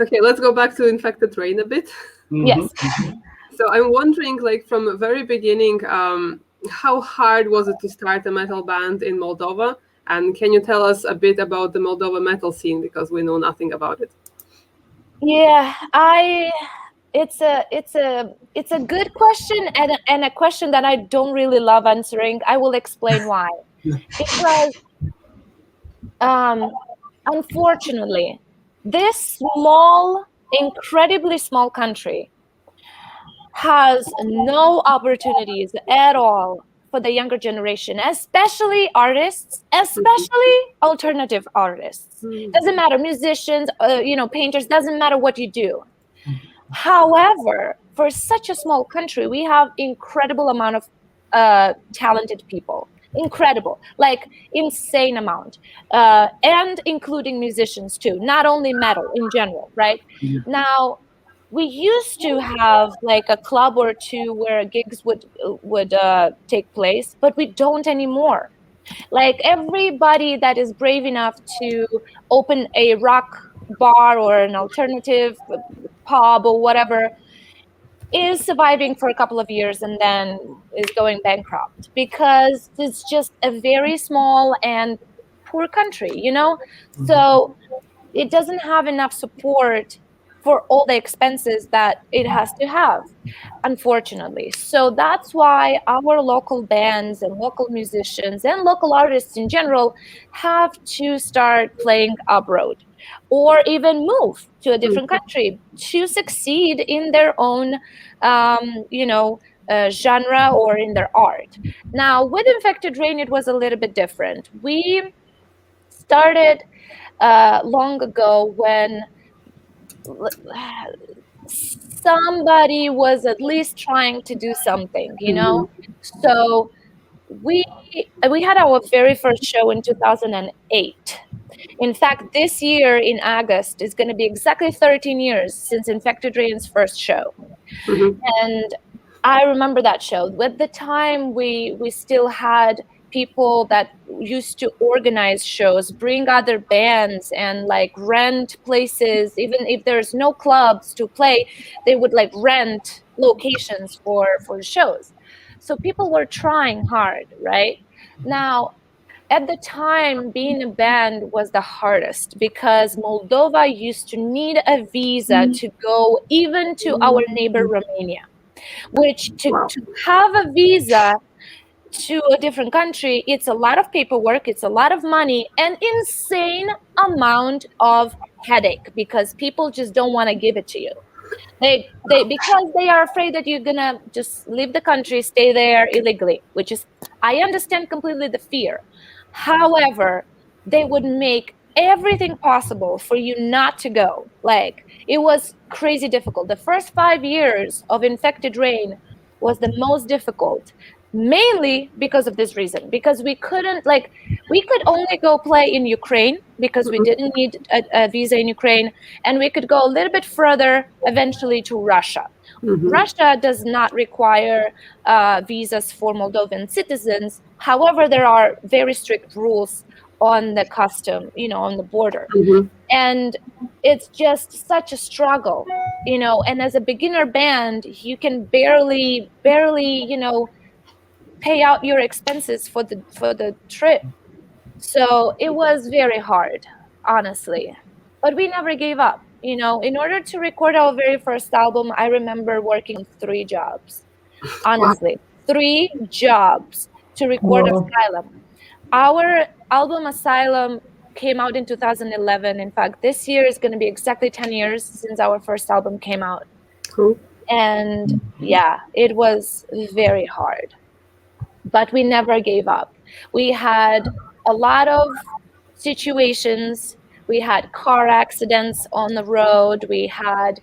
Okay, let's go back to Infected Rain a bit. Yes. So I'm wondering, like, from the very beginning, how hard was it to start a metal band in Moldova? And can you tell us a bit about the Moldova metal scene, because we know nothing about it? Yeah, it's a good question, and a question that I don't really love answering. I will explain why. Because unfortunately, this small, incredibly small country has no opportunities at all for the younger generation, especially artists, especially alternative artists. Doesn't matter, musicians, painters, doesn't matter what you do. However, for such a small country, we have incredible amount of talented people. Incredible, like insane amount, and including musicians too, not only metal in general, right? Now, we used to have like a club or two where gigs would take place, but we don't anymore. Like everybody that is brave enough to open a rock bar or an alternative pub or whatever is surviving for a couple of years and then is going bankrupt because it's just a very small and poor country, So it doesn't have enough support for all the expenses that it has to have, unfortunately. So that's why our local bands and local musicians and local artists in general have to start playing abroad or even move to a different country to succeed in their own, genre or in their art. Now, with Infected Rain, it was a little bit different. We started long ago when somebody was at least trying to do something, So we had our very first show in 2008. In fact, this year in August is going to be exactly 13 years since Infected Rain's first show. And I remember that show. At the time, we still had people that used to organize shows, bring other bands and like rent places. Even if there's no clubs to play, they would like rent locations for shows. So people were trying hard, right? Now, at the time, being a band was the hardest because Moldova used to need a visa to go even to our neighbor Romania, which to have a visa to a different country, it's a lot of paperwork, it's a lot of money, and insane amount of headache because people just don't want to give it to you. They because they are afraid that you're gonna just leave the country, stay there illegally, which is, I understand completely the fear. However, they would make everything possible for you not to go. Like, it was crazy difficult. The first 5 years of Infected Rain was the most difficult, mainly because of this reason, because we could only go play in Ukraine because we didn't need a visa in Ukraine, and we could go a little bit further eventually to Russia. Russia does not require visas for Moldovan citizens. However, there are very strict rules on the custom, on the border. And it's just such a struggle, and as a beginner band, you can barely, pay out your expenses for the trip. So it was very hard, honestly, but we never gave up. In order to record our very first album, I remember working 3 jobs, honestly, 3 jobs to record Asylum. Our album Asylum came out in 2011. In fact, this year is going to be exactly 10 years since our first album came out. Cool. And yeah, it was very hard, but we never gave up. We had a lot of situations. We had car accidents on the road. We had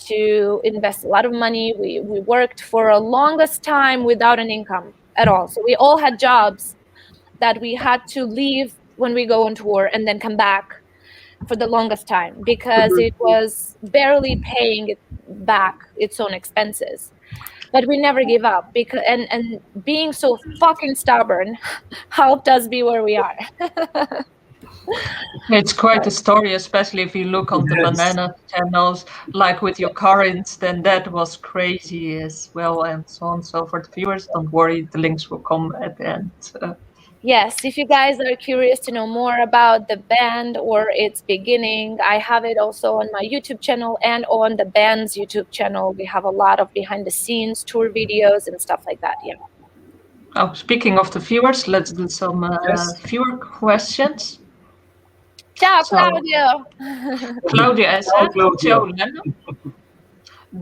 to invest a lot of money. We worked for a longest time without an income at all. So we all had jobs that we had to leave when we go on tour and then come back for the longest time because it was barely paying it back its own expenses. But we never gave up because and being so fucking stubborn helped us be where we are. It's quite a story, especially if you look on the banana channels, like with your currents, then that was crazy as well, and so on. So for the viewers, don't worry, the links will come at the end. Yes, if you guys are curious to know more about the band or its beginning, I have it also on my YouTube channel and on the band's YouTube channel. We have a lot of behind the scenes tour videos and stuff like that. Yeah. Oh, speaking of the viewers, let's do some viewer questions. Ciao, So, Claudio. Claudia asks, Claudio. Ciao, Lena.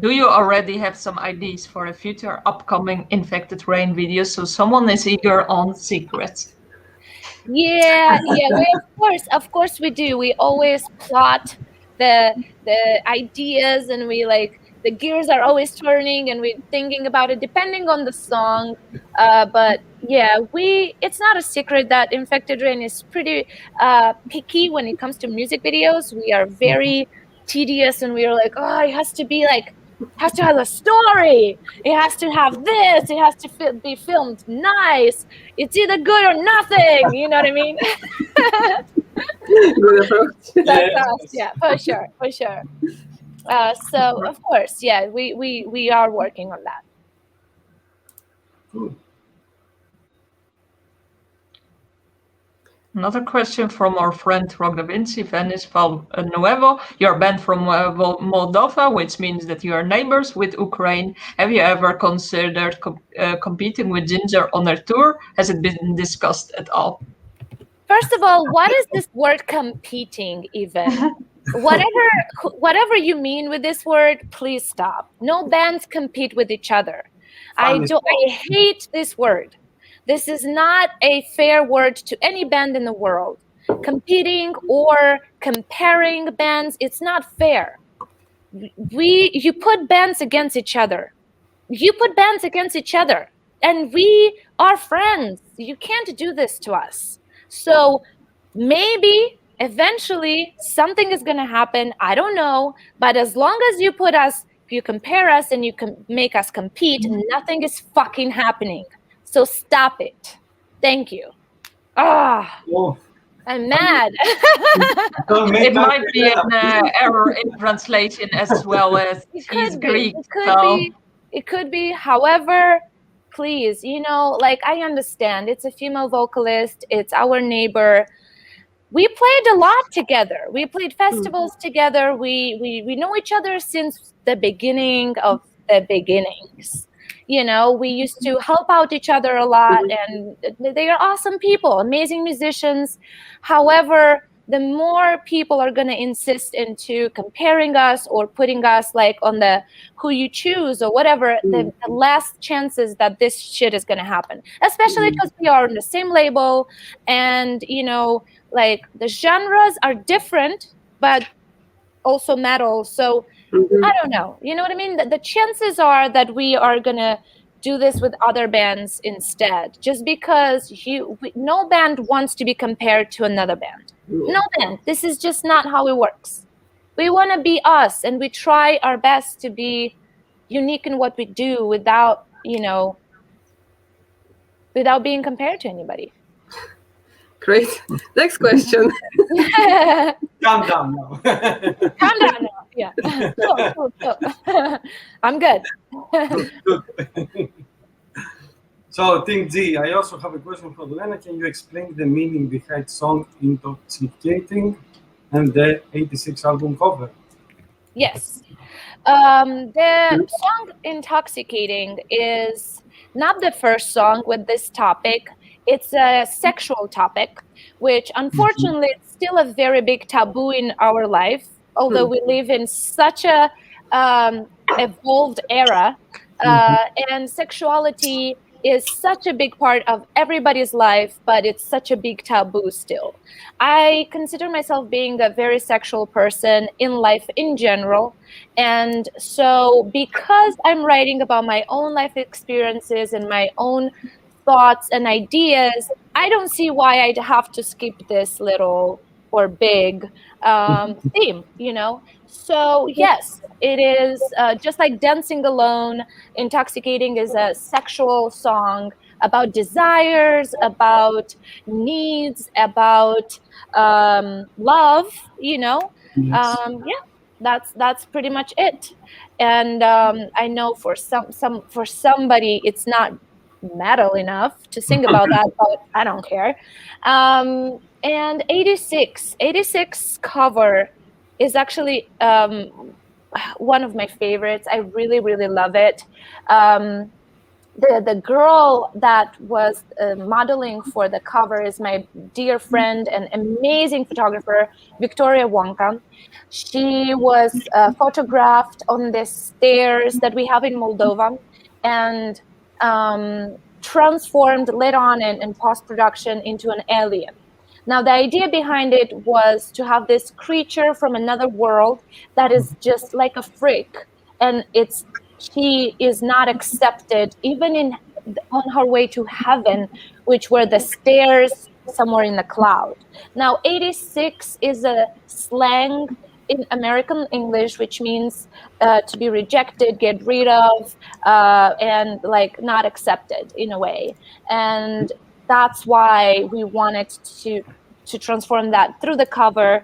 Do you already have some ideas for a future upcoming Infected Rain video? So someone is eager on secrets. Yeah, of course we do. We always plot the ideas, and we like the gears are always turning, and we're thinking about it depending on the song. But yeah, it's not a secret that Infected Rain is pretty picky when it comes to music videos. We are very tedious, and we are like, oh, it has to be like, has to have a story. It has to have this. It has to be filmed nice. It's either good or nothing. You know what I mean? Good approach. That's us. Yeah, for sure. So of course, yeah, we are working on that. Cool. Another question from our friend Rock Da Vinci, Venice Val Nuevo. You're a band from Moldova, which means that you are neighbors with Ukraine. Have you ever considered competing with Jinjer on their tour? Has it been discussed at all? First of all, what is this word competing even? Whatever you mean with this word, please stop. No bands compete with each other. I hate this word. This is not a fair word to any band in the world. Competing or comparing bands, it's not fair. You put bands against each other. And we are friends. You can't do this to us. So maybe eventually something is going to happen. I don't know. But as long as you compare us and you can make us compete, nothing is fucking happening. So stop it. Thank you. I'm mad. It might be an error in translation as well as he's Greek. It could be. However, please, like I understand. It's a female vocalist. It's our neighbor. We played a lot together. We played festivals together. We know each other since the beginning of the beginnings. We used to help out each other a lot, and they are awesome people, amazing musicians. However, the more people are going to insist into comparing us or putting us like on the who you choose or whatever, the less chances that this shit is going to happen, especially because we are on the same label, and like the genres are different, but also metal. So I don't know. You know what I mean? The chances are that we are going to do this with other bands instead, just because no band wants to be compared to another band. No band. This is just not how it works. We want to be us, and we try our best to be unique in what we do without being compared to anybody. Great. Next question. Calm down now. Calm down now. Yeah. Cool. I'm good. Good. So, Team G, I also have a question for Lena. Can you explain the meaning behind song Intoxicating and the 86 album cover? Yes. The song Intoxicating is not the first song with this topic. It's a sexual topic, which unfortunately is still a very big taboo in our life, although we live in such a evolved era, and sexuality is such a big part of everybody's life, but it's such a big taboo still. I consider myself being a very sexual person in life in general. And so because I'm writing about my own life experiences and my own thoughts and ideas, I don't see why I'd have to skip this little or big theme, you know. So yes, it is just like Dancing Alone. Intoxicating is a sexual song about desires, about needs, about love, you know. Yes. Yeah, that's pretty much it. And I know for for somebody it's not metal enough to sing about that, but I don't care. And 86 cover is actually one of my favorites. I really, really love it. Um, the girl that was modeling for the cover is my dear friend and amazing photographer, Victoria Wonka. She was photographed on the stairs that we have in Moldova and transformed later on in post-production into an alien. Now, the idea behind it was to have this creature from another world that is just like a freak, and she is not accepted even in on her way to heaven, which were the stairs somewhere in the cloud. Now, 86 is a slang in American English, which means to be rejected, get rid of, and like not accepted in a way. And that's why we wanted to transform that through the cover,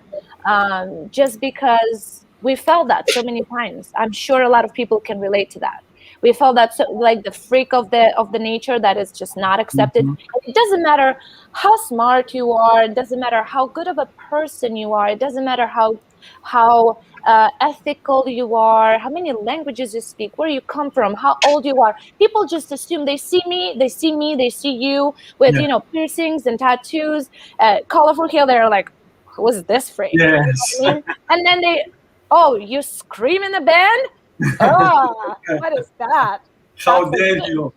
just because we felt that so many times. I'm sure a lot of people can relate to that. We felt that like the freak of the nature that is just not accepted. It doesn't matter how smart you are. It doesn't matter how good of a person you are. It doesn't matter how ethical you are, how many languages you speak, where you come from, how old you are. People just assume they see me, they see you with piercings and tattoos, colorful hair. They're like, who is this freak? Yes. You know what I mean? And then you scream in the band. Oh, what is that? How dare you?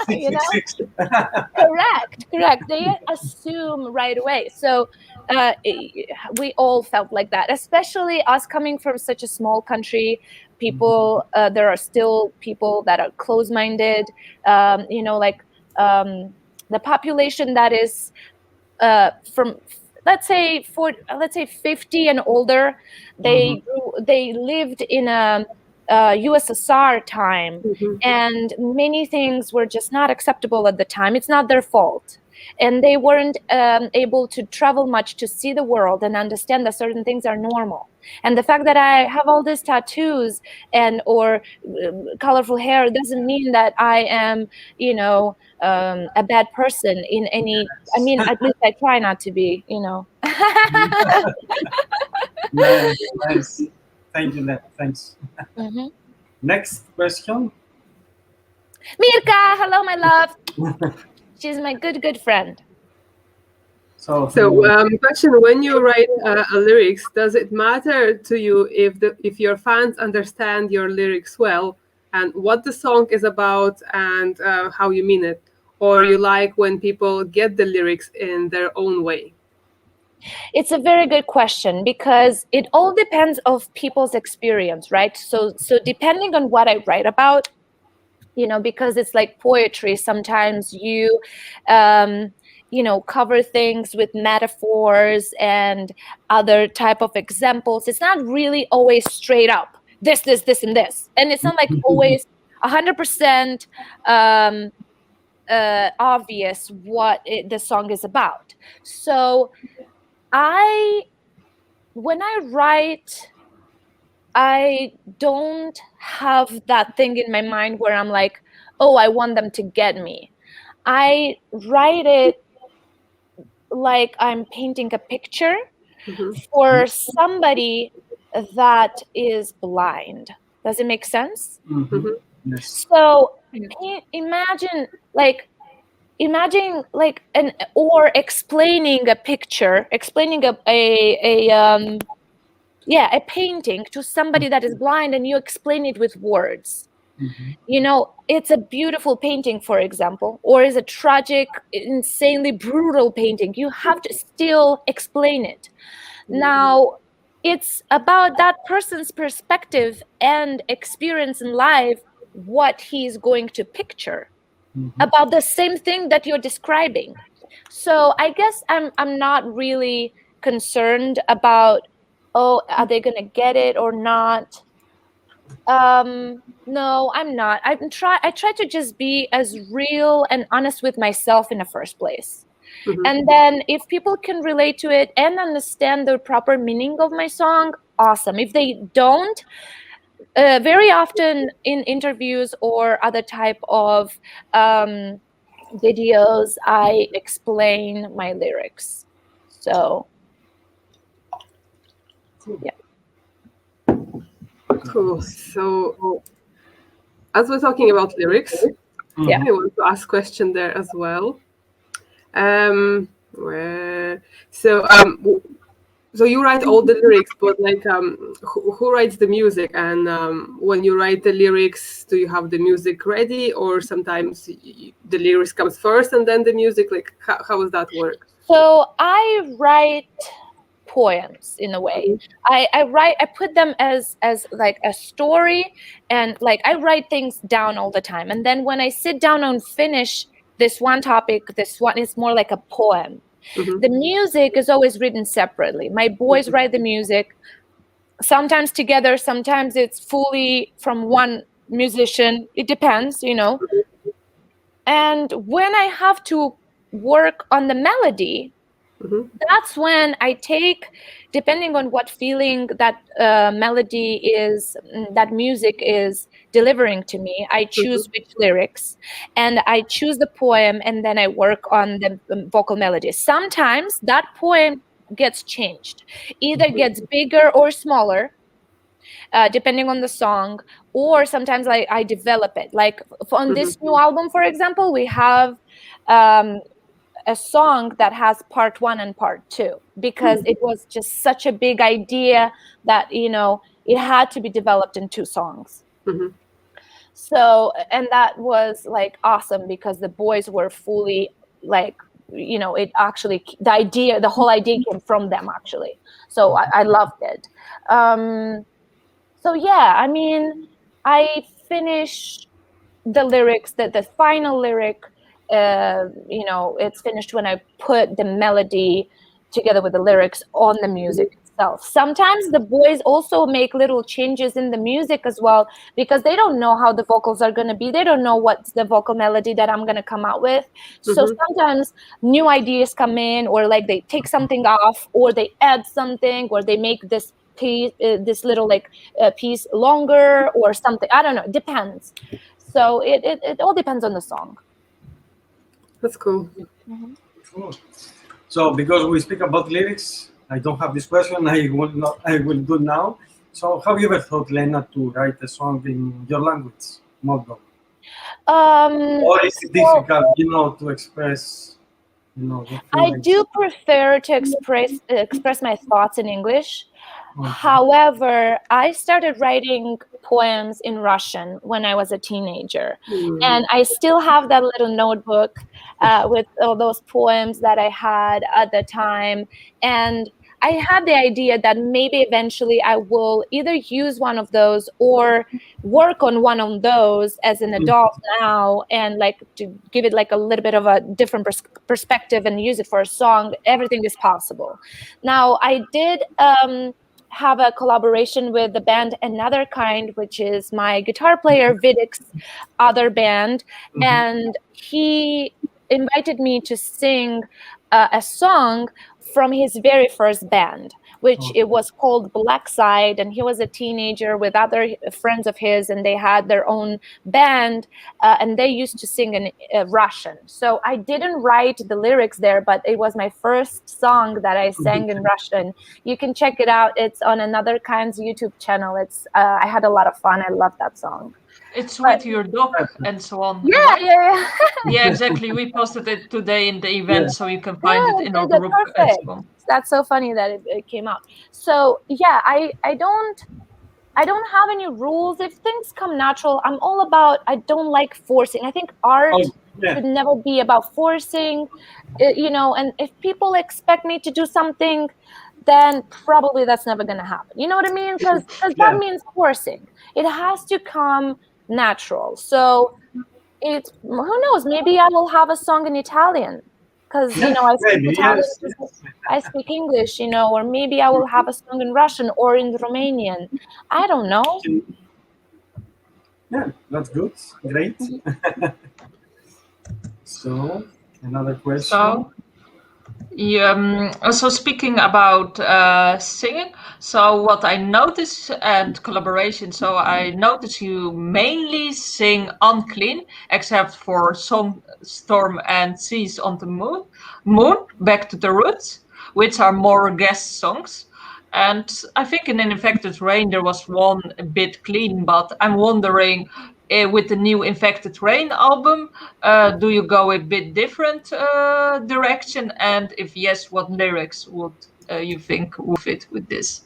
You know? Correct. They assume right away. So we all felt like that, especially us coming from such a small country. People, there are still people that are close-minded. The population that is from let's say 50 and older, they lived in a USSR time, and many things were just not acceptable at the time. It's not their fault, and they weren't able to travel much to see the world and understand that certain things are normal. And the fact that I have all these tattoos and or colorful hair doesn't mean that I am, a bad person in any. I mean, at least I try not to be. Nice. Thank you, Lena. Thanks. Mm-hmm. Next question. Mirka, hello, my love. She's my good friend. So question: when you write a lyrics, does it matter to you if your fans understand your lyrics well and what the song is about and how you mean it, or you like when people get the lyrics in their own way? It's a very good question because it all depends of people's experience, right? So depending on what I write about, because it's like poetry, sometimes you cover things with metaphors and other type of examples. It's not really always straight up this and this, and it's not like always 100% obvious what the song is about. So when I write, I don't have that thing in my mind where I'm like, oh, I want them to get me. I write it like I'm painting a picture for somebody that is blind. Does it make sense? Yes. So imagine or explaining a picture, explaining a painting to somebody that is blind, and you explain it with words. It's a beautiful painting, for example, or is a tragic, insanely brutal painting. You have to still explain it. Now, it's about that person's perspective and experience in life, what he's going to picture about the same thing that you're describing. So I guess I'm not really concerned about, oh, are they gonna get it or not? No, I'm not. I try to just be as real and honest with myself in the first place. And then if people can relate to it and understand the proper meaning of my song, awesome. If they don't, very often in interviews or other type of videos, I explain my lyrics. So yeah. Cool. So, as we're talking about lyrics, Yeah. I want to ask a question there as well. Where, so, so you write all the lyrics, but like, who writes the music? And when you write the lyrics, do you have the music ready, or sometimes the lyrics comes first and then the music? Like, how does that work? So I write poems in a way. I put them as like a story, and like I write things down all the time, and then when I sit down and finish this one topic, this one is more like a poem. The music is always written separately. My boys write the music, sometimes together, sometimes it's fully from one musician. It depends, you know. And when I have to work on the melody, that's when I take, depending on what feeling that melody is, that music is delivering to me, I choose which lyrics, and I choose the poem, and then I work on the vocal melody. Sometimes that poem gets changed, either gets bigger or smaller, depending on the song, or sometimes I develop it. Like on this new album, for example, we have a song that has part 1 and part 2, because it was just such a big idea that, you know, it had to be developed in 2 songs. So, and that was like awesome, because the boys were fully like, you know, it actually, the whole idea came from them actually. So I loved it. So yeah, I mean, I finished the lyrics, the final lyric, you know, it's finished when I put the melody together with the lyrics on the music itself. Sometimes the boys also make little changes in the music as well, because they don't know how the vocals are going to be. They don't know what's the vocal melody that I'm going to come out with. So sometimes new ideas come in, or like they take something off, or they add something, or they make this piece, this little like piece longer or something. I don't know. It depends. So it all depends on the song. That's cool. So because we speak about lyrics, I don't have this question. I will do now. So have you ever thought, Lena, to write a song in your language, Moldova? Or is it difficult, you know, to express, you know? I do prefer to express my thoughts in English. However, I started writing poems in Russian when I was a teenager, and I still have that little notebook with all those poems that I had at the time. And I had the idea that maybe eventually I will either use one of those or work on one of those as an adult now, and like to give it like a little bit of a different perspective and use it for a song. Everything is possible. Now, I did have a collaboration with the band Another Kind, which is my guitar player Vidic's other band, and he invited me to sing a song from his very first band, which it was called Black Side, and he was a teenager with other friends of his, and they had their own band, and they used to sing in Russian. So I didn't write the lyrics there, but it was my first song that I sang in Russian. You can check it out. It's on Another Kind's YouTube channel. It's I had a lot of fun. I love that song. It's with your dog and so on. Yeah, right? yeah. Yeah, exactly. We posted it today in the event, so you can find it in our that's group perfect. as well. That's so funny that it came out. So yeah, I don't have any rules. If things come natural, I'm all about, I don't like forcing. I think art should never be about forcing, you know, and if people expect me to do something, then probably that's never going to happen. You know what I mean? Because that means forcing. It has to come natural. So it's, who knows, maybe I will have a song in Italian because Yes, I speak maybe, Italian, yes, yes. I speak English, or maybe I will have a song in Russian or in Romanian. I don't know. Yeah, that's good. Great. Mhm. So, another question. So, so speaking about singing, so what I notice and collaboration, so I notice you mainly sing unclean, except for Song Storm and Seas on the Moon, Back to the Roots, which are more guest songs. And I think in An Infected Rain there was one a bit clean, but I'm wondering with the new Infected Rain album, do you go a bit different direction? And if yes, what lyrics would you think would fit with this?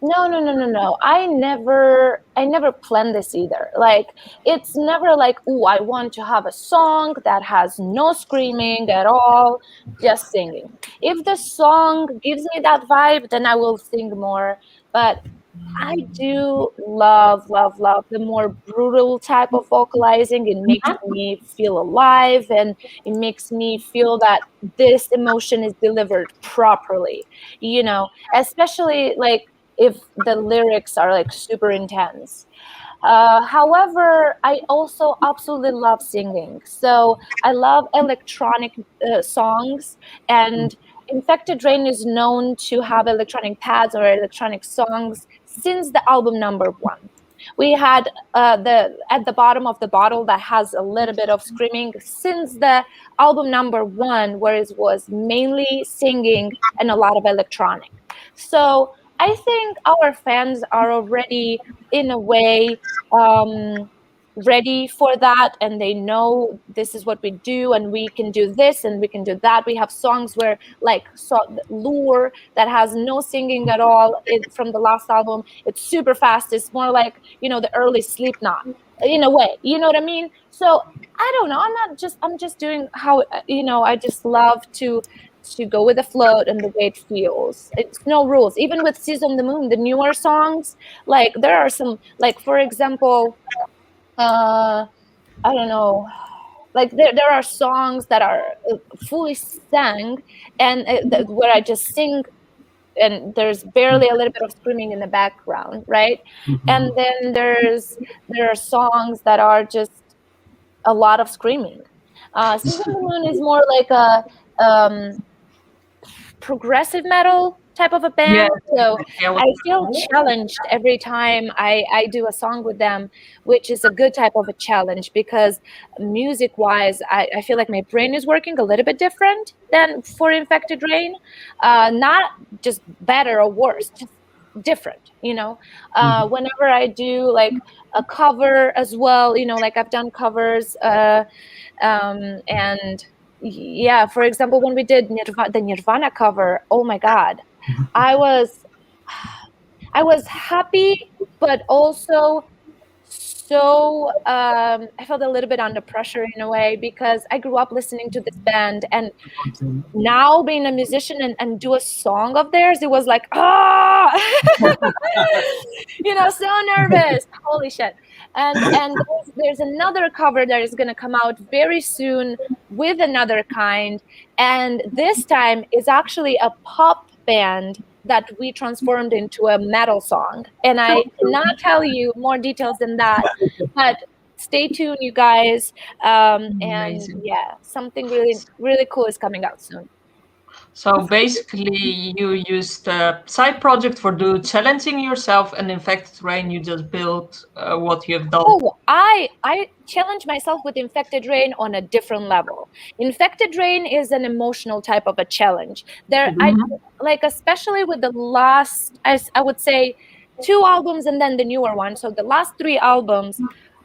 No. I never plan this either. Like, it's never like, oh, I want to have a song that has no screaming at all, just singing. If the song gives me that vibe, then I will sing more. But I do love the more brutal type of vocalizing. It makes me feel alive, and it makes me feel that this emotion is delivered properly, especially like if the lyrics are like super intense. However, I also absolutely love singing. So I love electronic songs, and Infected Rain is known to have electronic pads or electronic songs since the album number one. We had the at the bottom of the bottle that has a little bit of screaming since the album number one, where it was mainly singing and a lot of electronic. So I think our fans are already, in a way, um, ready for that, and they know this is what we do, and we can do this and we can do that. We have songs where, like, Lure, that has no singing at all. From the last album, it's super fast. It's more like, the early Slipknot, in a way, you know what I mean? So I don't know, I'm just doing how, I just love to go with the float and the way it feels. It's no rules. Even with Seas on the Moon, the newer songs, like, there are some, like, for example, uh I don't know, like, there are songs that are fully sang, and where I just sing, and there's barely a little bit of screaming in the background, right? And then there are songs that are just a lot of screaming. Seas on the Moon is more like a progressive metal type of a Yeah, band. So yeah. I feel challenged every time I do a song with them, which is a good type of a challenge, because music wise, I feel like my brain is working a little bit different than for Infected Rain. Not just better or worse, just different. Whenever I do like a cover as well, like, I've done covers, and yeah, for example, when we did the Nirvana cover, oh my god, I was I was happy, but also so, I felt a little bit under pressure in a way, because I grew up listening to this band, and Okay. now being a musician and do a song of theirs, it was like, ah, so nervous. Holy shit. And there's another cover that is going to come out very soon with another kind, and this time is actually a pop band that we transformed into a metal song, and I cannot tell you more details than that, but stay tuned, you guys. And Amazing. yeah, something really really cool is coming out soon. So basically, you used a side project for do challenging yourself, and Infected Rain, you just built what you have done. Oh, I challenge myself with Infected Rain on a different level. Infected Rain is an emotional type of a challenge. I like, especially with the last, I would say, two albums and then the newer one. So the last three albums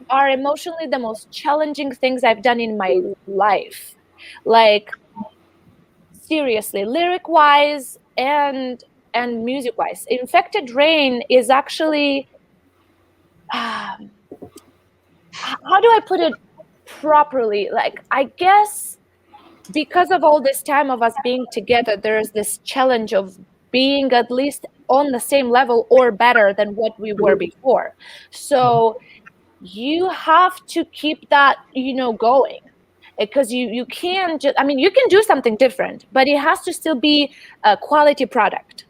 are emotionally the most challenging things I've done in my life. Like, seriously, lyric wise and music wise. Infected Rain is actually, um, how do I put it properly? Like, I guess because of all this time of us being together, there's this challenge of being at least on the same level or better than what we were before. So you have to keep that, going. because you can't just, I mean, you can do something different, but it has to still be a quality product,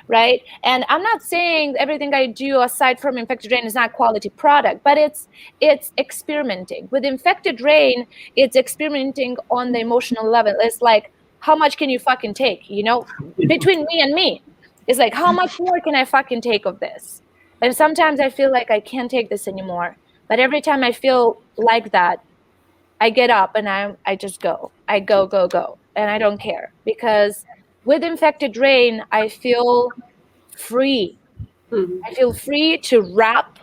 right? And I'm not saying everything I do aside from Infected Rain is not quality product, but it's experimenting. With Infected Rain, it's experimenting on the emotional level. It's like, how much can you fucking take? You know, between me and me, it's like, how much more can I fucking take of this? And sometimes I feel like I can't take this anymore. But every time I feel like that, I get up and I just go. I go, and I don't care, because with Infected Rain, I feel free. I feel free to rap,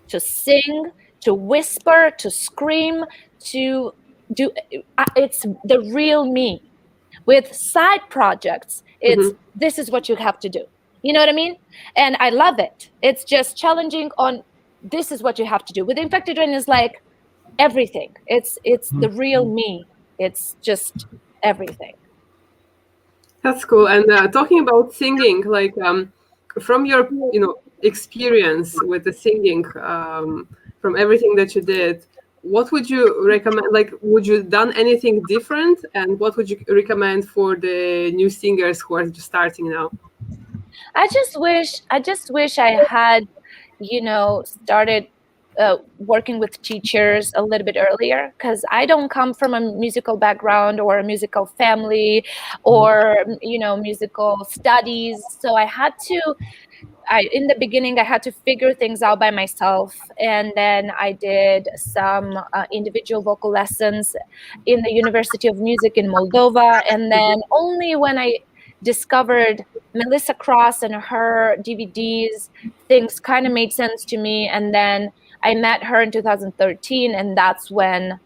to sing, to whisper, to scream, to do. It's the real me. With side projects, it's this is what you have to do. You know what I mean? And I love it. It's just challenging on this is what you have to do. With Infected Rain is like everything. It's the real me. It's just everything. That's cool. And talking about singing, like from your experience with the singing, from everything that you did, what would you recommend? Like, would you done anything different? And what would you recommend for the new singers who are just starting now? I just wish I had, started working with teachers a little bit earlier, because I don't come from a musical background or a musical family or musical studies. So in the beginning, I had to figure things out by myself. And then I did some individual vocal lessons in the University of Music in Moldova. And then only when I discovered Melissa Cross and her DVDs, things kind of made sense to me. And then I met her in 2013, and that's when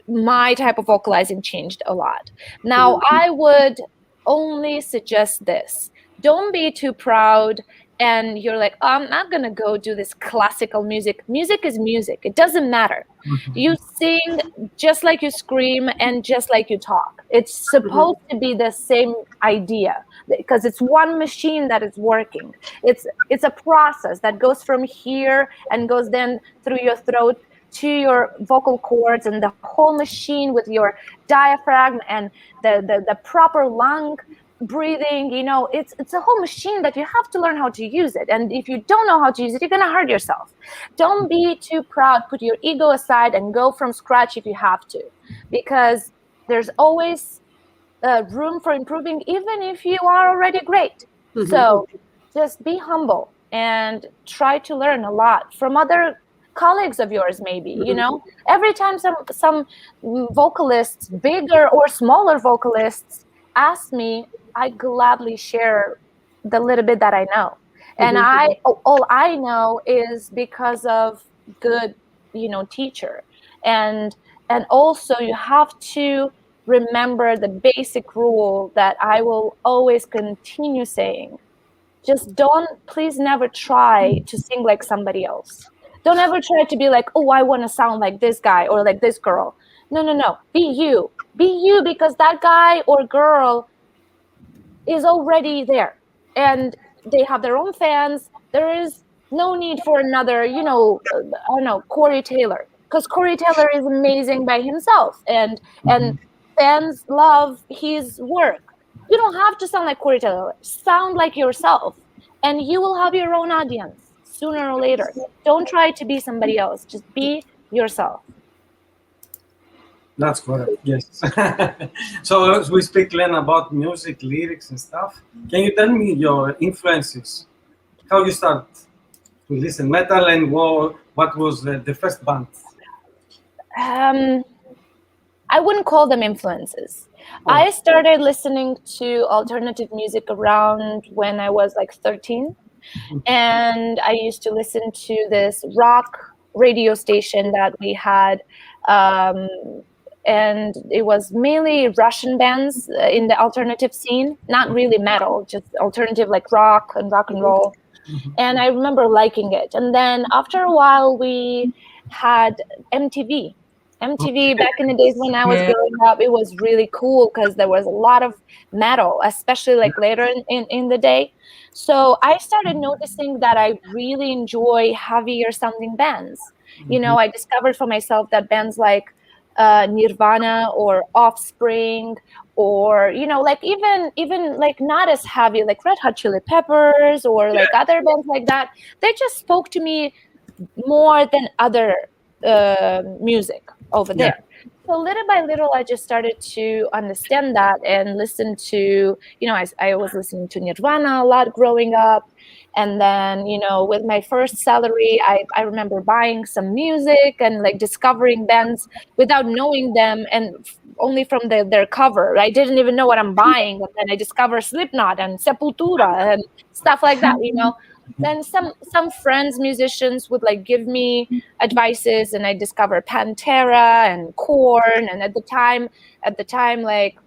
my type of vocalizing changed a lot. Now, I would only suggest this. Don't be too proud and you're like, oh, I'm not going to go do this classical music. Music is music. It doesn't matter. You sing just like you scream and just like you talk. It's supposed to be the same idea, because it's one machine that is working. It's a process that goes from here and goes then through your throat to your vocal cords, and the whole machine with your diaphragm and the proper lung breathing. It's a whole machine that you have to learn how to use it. And if you don't know how to use it, you're going to hurt yourself. Don't be too proud. Put your ego aside and go from scratch if you have to, because there's always room for improving, even if you are already great. So just be humble and try to learn a lot from other colleagues of yours. Maybe every time some vocalists, bigger or smaller vocalists, ask me, I gladly share the little bit that I know. And all I know is because of good teacher. And also you have to remember the basic rule that I will always continue saying. Just please never try to sing like somebody else. Don't ever try to be like, oh, I want to sound like this guy or like this girl. No. Be you. Be you, because that guy or girl is already there. And they have their own fans. There is no need for another, I don't know, Corey Taylor. Because Corey Taylor is amazing by himself. And fans love his work. You don't have to sound like Corey Taylor. Sound like yourself. And you will have your own audience sooner or later. Don't try to be somebody else. Just be yourself. That's correct, yes. So as we speak, Lena, about music, lyrics and stuff, can you tell me your influences? How you start to listen metal, and what was the first band? I wouldn't call them influences. I started listening to alternative music around when I was like 13. And I used to listen to this rock radio station that we had. And it was mainly Russian bands in the alternative scene, not really metal, just alternative like rock and roll. And I remember liking it. And then after a while, we had MTV. Back in the days when I was growing up, it was really cool because there was a lot of metal, especially like later in the day. So I started noticing that I really enjoy heavier sounding bands. I discovered for myself that bands like Nirvana or Offspring, or like even like not as heavy, like Red Hot Chili Peppers or like other bands like that. They just spoke to me more than other music over there. So little by little, I just started to understand that and listen to, I was listening to Nirvana a lot growing up. And then, with my first salary, I remember buying some music and like discovering bands without knowing them, and only from their cover. I didn't even know what I'm buying. And then I discovered Slipknot and Sepultura and stuff like that, Then some friends, musicians, would like give me advices, and I discovered Pantera and Korn, and at the time, like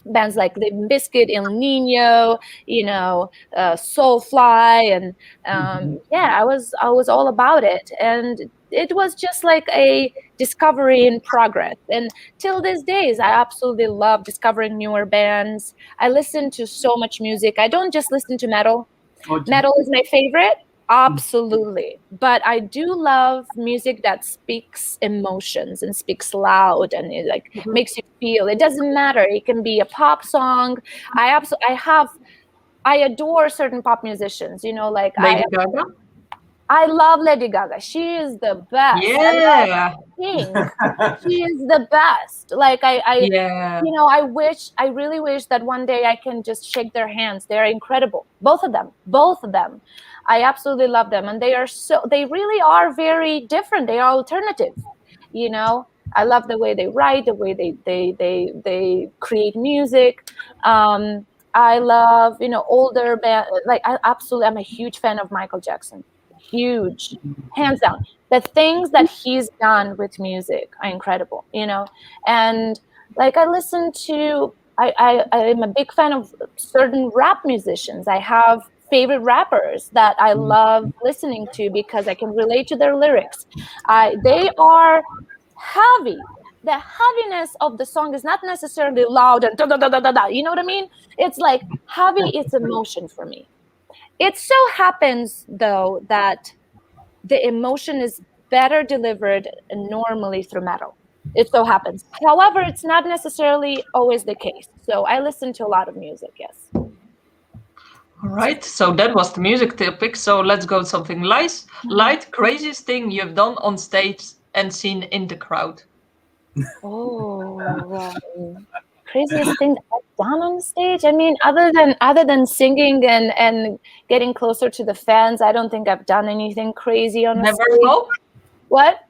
bands like Limp Bizkit, El Nino, Soulfly, and I was all about it, and it was just like a discovery in progress. And till these days, I absolutely love discovering newer bands. I listen to so much music. I don't just listen to metal. Metal is my favorite, absolutely. But I do love music that speaks emotions and speaks loud, and it like makes you feel. It doesn't matter. It can be a pop song. I adore certain pop musicians. Like Lady Gaga. I love Lady Gaga. She is the best. Yeah. She is the best. Like I really wish that one day I can just shake their hands. They're incredible. Both of them. I absolutely love them. And they really are very different. They are alternative. I love the way they write, the way they create music. I love, older band. Like I'm a huge fan of Michael Jackson. Huge, hands down. The things that he's done with music are incredible, and like I am a big fan of certain rap musicians. I have favorite rappers that I love listening to because I can relate to their lyrics. They are heavy. The heaviness of the song is not necessarily loud and da da da da da. You know what I mean? It's like heavy. It's emotion for me. It so happens, though, that the emotion is better delivered normally through metal. It so happens. However, it's not necessarily always the case. So I listen to a lot of music, yes. All right. So that was the music topic. So let's go to something light. Craziest thing you've done on stage and seen in the crowd. Craziest thing that I've done on stage? I mean, other than singing and getting closer to the fans, I don't think I've done anything crazy on Never stage. fall? What?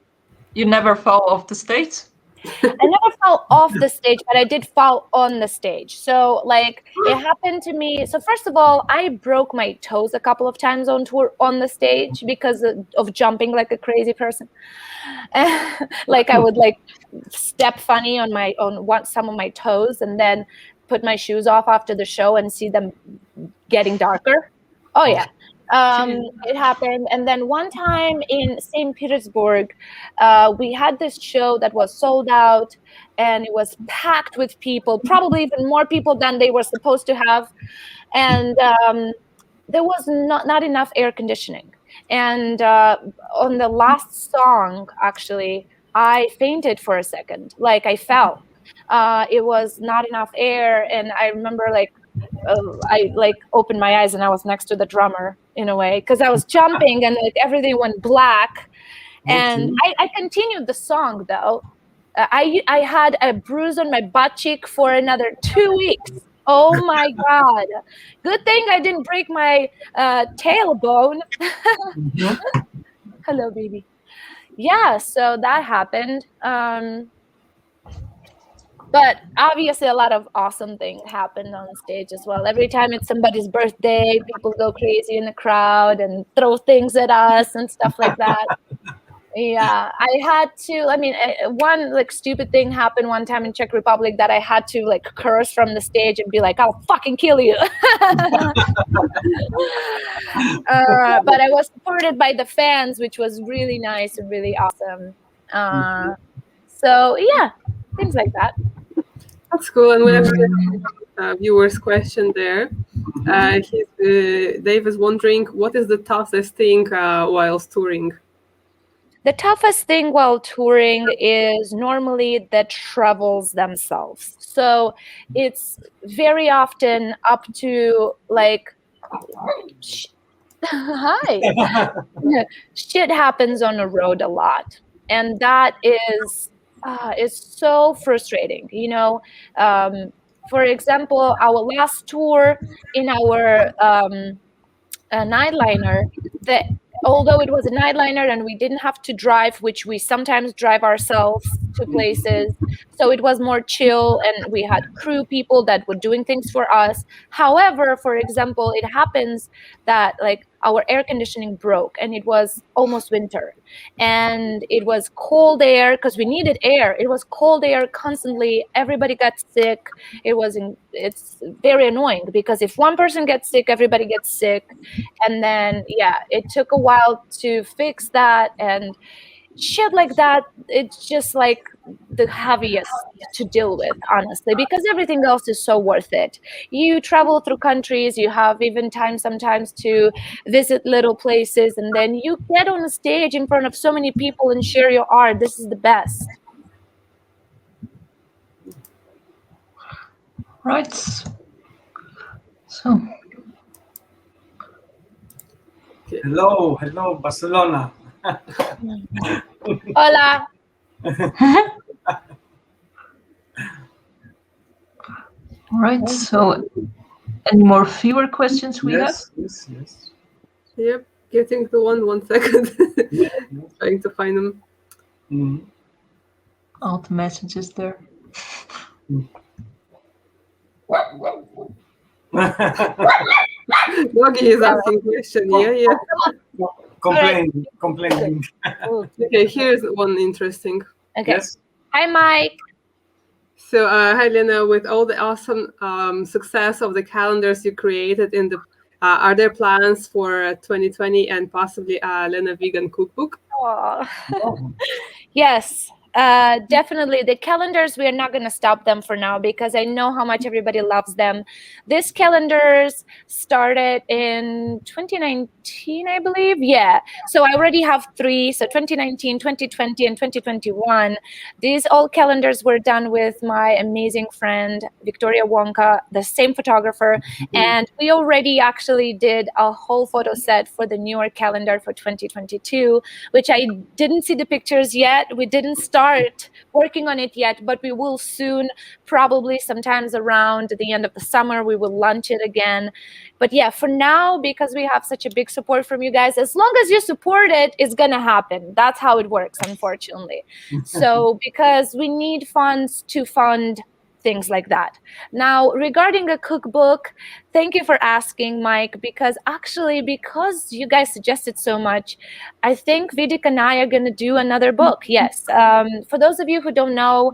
You never fall off the stage? I never fell off the stage, but I did fall on the stage. So like it happened to me. So first of all, I broke my toes a couple of times on tour on the stage because of jumping like a crazy person. Like I would like step funny on some of my toes and then put my shoes off after the show and see them getting darker. Oh yeah. It happened. And then one time in St. Petersburg, we had this show that was sold out and it was packed with people, probably even more people than they were supposed to have. And there was not enough air conditioning. And on the last song, actually, I fainted for a second, like I fell. It was not enough air. And I remember I like opened my eyes and I was next to the drummer in a way because I was jumping and like everything went black. And I continued the song though. I had a bruise on my butt cheek for another 2 weeks. Oh my God. Good thing I didn't break my tailbone. Hello, baby. Yeah, so that happened. But obviously a lot of awesome things happened on stage as well. Every time it's somebody's birthday, people go crazy in the crowd and throw things at us and stuff like that. Yeah, I had to, one like stupid thing happened one time in Czech Republic that I had to like curse from the stage and be like, I'll fucking kill you. But I was supported by the fans, which was really nice and really awesome. So yeah, things like that. That's cool. And we actually have a viewer's question there. Dave is wondering, what is the toughest thing whilst touring? The toughest thing while touring is normally the travels themselves. So it's very often up to like, hi, shit happens on the road a lot, and that is so frustrating. For example, our last tour in our nightliner, that although it was a nightliner and we didn't have to drive, which we sometimes drive ourselves to places, so it was more chill and we had crew people that were doing things for us. However, for example, it happens that like our air conditioning broke and it was almost winter and it was cold air because we needed air. It was cold air constantly. Everybody got sick. It's very annoying because if one person gets sick, everybody gets sick. And then it took a while to fix that, and shit like that. It's just like the heaviest to deal with, honestly, because everything else is so worth it. You travel through countries, you have even time sometimes to visit little places, and then you get on a stage in front of so many people and share your art. This is the best. Right. So Hello, Barcelona. Hola. right. So any more viewer questions we have? Yes. Yep, getting to 1 second. Yeah. Trying to find them. Mhm. All the messages there. Doggy is asking question. Yeah. Complaining. Okay, here's one interesting. Okay. Yes. Hi, Mike. So, hi Lena, with all the awesome success of the calendars you created are there plans for 2020 and possibly Lena vegan cookbook? Yes, definitely. The calendars, we are not going to stop them for now because I know how much everybody loves them. These calendars started in 2019, I believe. Yeah. So I already have 3. So 2019, 2020, and 2021. These all calendars were done with my amazing friend, Victoria Wonka, the same photographer. And we already actually did a whole photo set for the newer calendar for 2022, which I didn't see the pictures yet. We didn't start working on it yet, but we will soon, probably sometimes around the end of the summer, we will launch it again. But yeah, for now, because we have such a big support from you guys, as long as you support it, it's going to happen. That's how it works, unfortunately. So because we need funds to fund things like that. Now, regarding a cookbook, thank you for asking, Mike, because you guys suggested so much, I think Vidic and I are going to do another book. Yes. For those of you who don't know,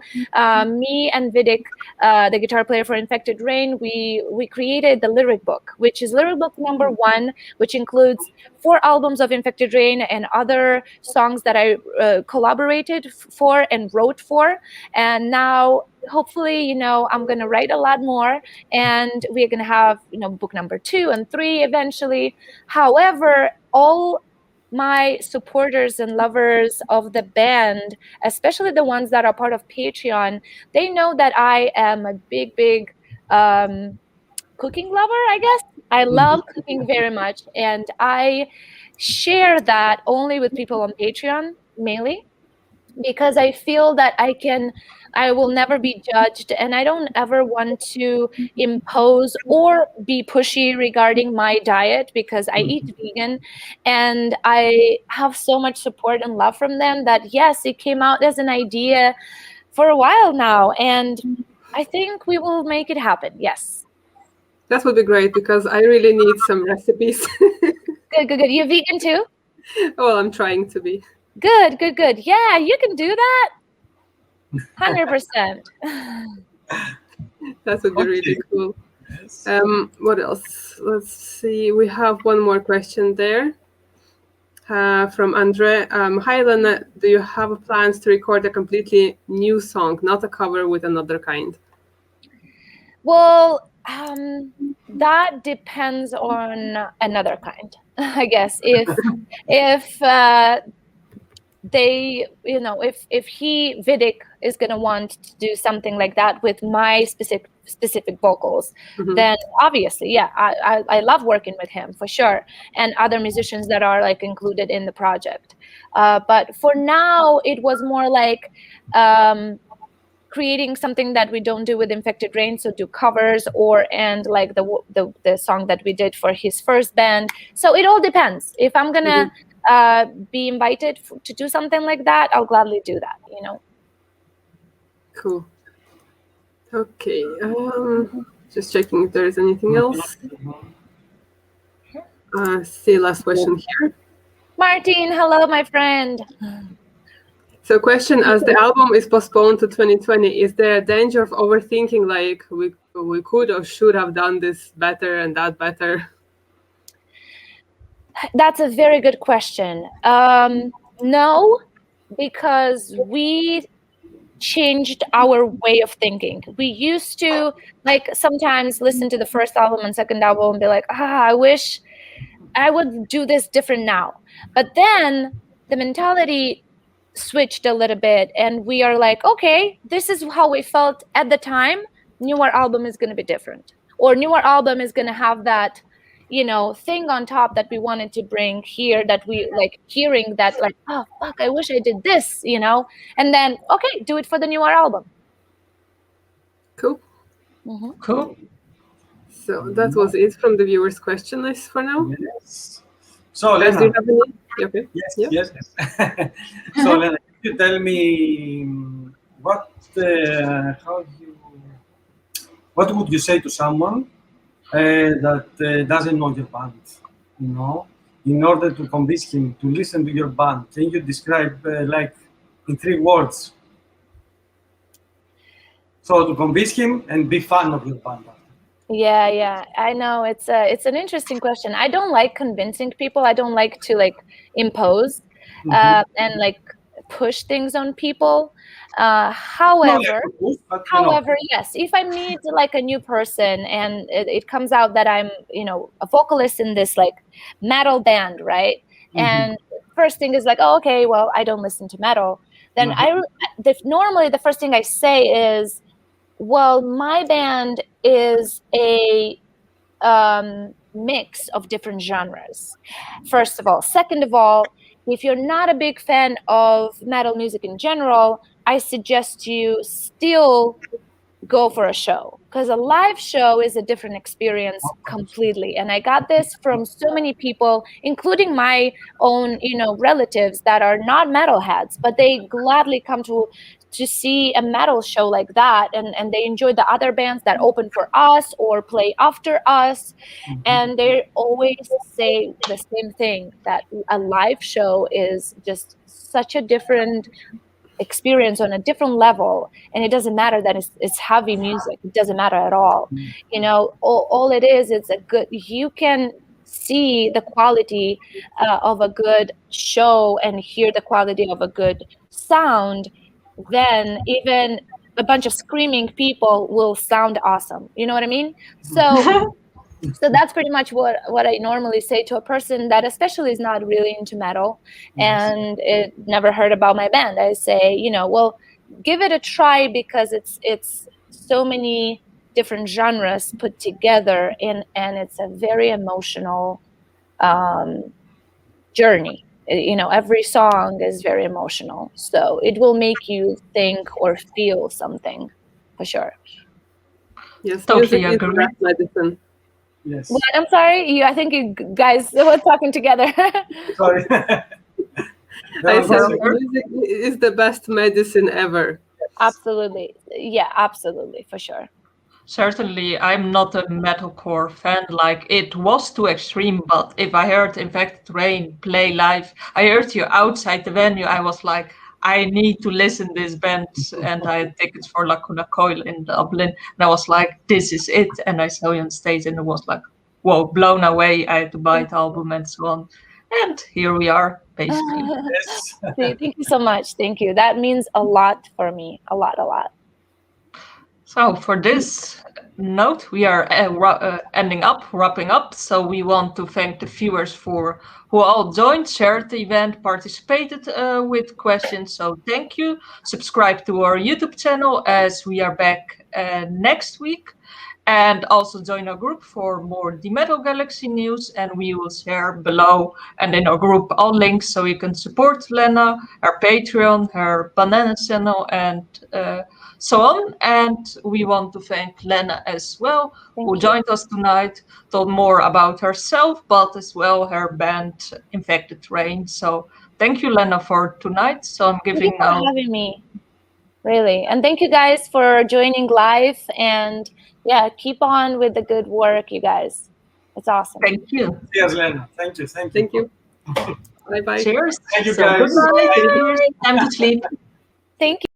me and Vidic, the guitar player for Infected Rain, we created the lyric book, which is lyric book number 1, which includes 4 albums of Infected Rain and other songs that I collaborated for and wrote for. And now, hopefully, I'm going to write a lot more, and we're going to have, book number 2 and 3 eventually. However, all my supporters and lovers of the band, especially the ones that are part of Patreon, they know that I am a big cooking lover, I guess. I love cooking very much, and I share that only with people on Patreon, mainly, because I feel that I will never be judged, and I don't ever want to impose or be pushy regarding my diet, because I eat vegan and I have so much support and love from them that yes, it came out as an idea for a while now, and I think we will make it happen. Yes. That would be great because I really need some recipes. Good. You're vegan too? Well, I'm trying to be. Good. Yeah, you can do that. 100%. That would be really cool. Yes. What else? Let's see. We have one more question there from Andre. Hi, Lena. Do you have plans to record a completely new song, not a cover with another kind? Well, that depends on another kind, I guess. If they, if Vidic is going to want to do something like that with my specific vocals, then obviously, yeah, I love working with him for sure, and other musicians that are like included in the project. But for now, it was more like creating something that we don't do with Infected Rain, so do covers, and like the song that we did for his first band. So it all depends. If I'm gonna be invited to do something like that, I'll gladly do that. Cool. Okay. Just checking if there is anything else. See, last question here. Martin, hello, my friend. So question, as the album is postponed to 2020, is there a danger of overthinking, like we could or should have done this better and that better? That's a very good question. No, because we changed our way of thinking. We used to like sometimes listen to the first album and second album and be like, I wish I would do this different now. But then the mentality switched a little bit and we are like, okay, this is how we felt at the time. Newer album is going to be different, or newer album is going to have that thing on top that we wanted to bring here, that we like hearing that, like, oh fuck, I wish I did this, and then okay, do it for the newer album. Cool. Cool. So that was it from the viewers' question list for now. Yes. So Lena, do you have any? Okay. Yes. So Lena, can you tell me what would you say to someone that doesn't know your band, in order to convince him to listen to your band? Can you describe like in 3 words? So to convince him and be fan of your band. Yeah, I know it's an interesting question. I don't like convincing people. I don't like to like impose and like push things on people. However, yes, if I meet like a new person and it comes out that I'm a vocalist in this like metal band, right? And first thing is like, oh, okay, well, I don't listen to metal. Then normally the first thing I say is, well, my band is a mix of different genres, first of all. Second of all, if you're not a big fan of metal music in general, I suggest you still go for a show, because a live show is a different experience completely. And I got this from so many people, including my own relatives that are not metalheads, but they gladly come to see a metal show like that, and they enjoy the other bands that open for us or play after us. And they always say the same thing, that a live show is just such a different experience on a different level, and it doesn't matter that it's heavy music. It doesn't matter at all. All it is, it's a good, you can see the quality of a good show and hear the quality of a good sound. Then even a bunch of screaming people will sound awesome. You know what I mean? So that's pretty much what I normally say to a person that especially is not really into metal and it never heard about my band. I say, well, give it a try, because it's so many different genres put together, and it's a very emotional journey. Every song is very emotional, so it will make you think or feel something for sure. Yes, totally music agree. is medicine. Yes. What? I'm sorry. I think you guys were talking together. Sorry. I said music is the best medicine ever. Absolutely. Yeah, absolutely, for sure. Certainly, I'm not a metalcore fan. Like, it was too extreme, but if I heard Infected Rain play live, I heard you outside the venue, I was like, I need to listen this band. And I had tickets for Lacuna Coil in Dublin. And I was like, this is it. And I saw you on stage and it was like, whoa, blown away. I had to buy the album and so on. And here we are, basically. Yes. Thank you so much. Thank you. That means a lot for me. A lot. So for this note, we are wrapping up. So we want to thank the viewers who all joined, shared the event, participated with questions. So thank you. Subscribe to our YouTube channel as we are back next week. And also join our group for more The Metal Galaxy news. And we will share below and in our group all links so you can support Lena, her Patreon, her Banana channel, and so on. And we want to thank Lena as well, who joined us tonight, told more about herself, but as well her band Infected Rain. So thank you, Lena, for tonight. So I'm giving Thank you for having me. Really. And thank you guys for joining live. And yeah, keep on with the good work, you guys. It's awesome. Thank you. Cheers, Lena. Thank you. Thank you. Bye-bye. Cheers. Thank you, So guys. goodbye. Bye. Time to sleep. Thank you.